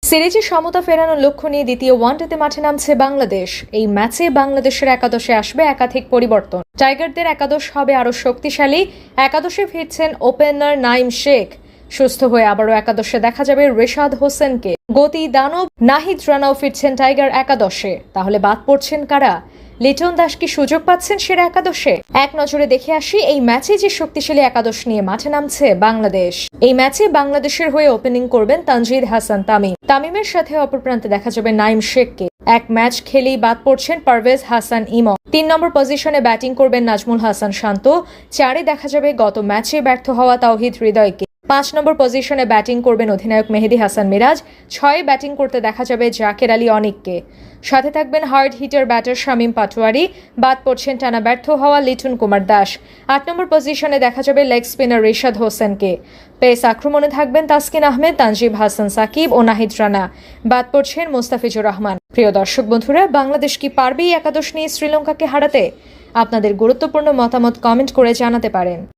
সিরিজে সমতা ফেরানোর লক্ষ্য নিয়ে দ্বিতীয় ওয়ানডেতে মাঠে নামছে বাংলাদেশ। এই ম্যাচে বাংলাদেশের একাদশে আসবে একাধিক পরিবর্তন। টাইগারদের একাদশ হবে আরও শক্তিশালী। একাদশে ফিরছেন ওপেনার নাইম শেখ। সুস্থ হয়ে আবারও একাদশে দেখা যাবে রিশাদ হোসেনকে। গতি দানব নাহিদ রানাও ফিরছেন টাইগার একাদশে। তাহলে বাদ পড়ছেন কারা? লিটন দাস কি সুযোগ পাচ্ছেন সেরা একাদশে? এক নজরে দেখে আসি এই ম্যাচে যে শক্তিশালী একাদশ নিয়ে মাঠে নামছে বাংলাদেশ। এই ম্যাচে বাংলাদেশের হয়ে ওপেনিং করবেন তানজিদ হাসান তামিম। তামিমের সাথে অপর প্রান্তে দেখা যাবে নাইম শেখকে। এক ম্যাচ খেলেই বাদ পড়ছেন পারভেজ হাসান ইমন। ৩ নম্বর পজিশনে ব্যাটিং করবেন নাজমুল হাসান শান্ত। 4-এ দেখা যাবে গত ম্যাচে ব্যর্থ হওয়া তাওহিদ হৃদয়কে। ৫ নম্বর পজিশনে ব্যাটিং করবেন অধিনায়ক মেহেদী হাসান মিরাজ। ৬-এ ব্যাটিং করতে দেখা যাবে জাকের আলী অনিককে। সাথে থাকবেন hard hitter batter Shamim Patwari. বাদ পড়ছেন টানা ব্যর্থ হওয়া লিটন কুমার দাস। ৮ নম্বর পজিশনে দেখা যাবে লেগ স্পিনার রিশাদ হোসেনকে। পেস আক্রমণে থাকবেন তাসকিন আহমেদ, তানজিব হাসান সাকিব ও নাহিদ রানা। বাদ পড়ছেন মোস্তাফিজুর রহমান। প্রিয় দর্শক বন্ধুরা, বাংলাদেশ কি পারবে এই একাদশ নিয়ে শ্রীলঙ্কাকে হারাতে? আপনাদের গুরুত্বপূর্ণ মতামত কমেন্ট করে জানাতে পারেন।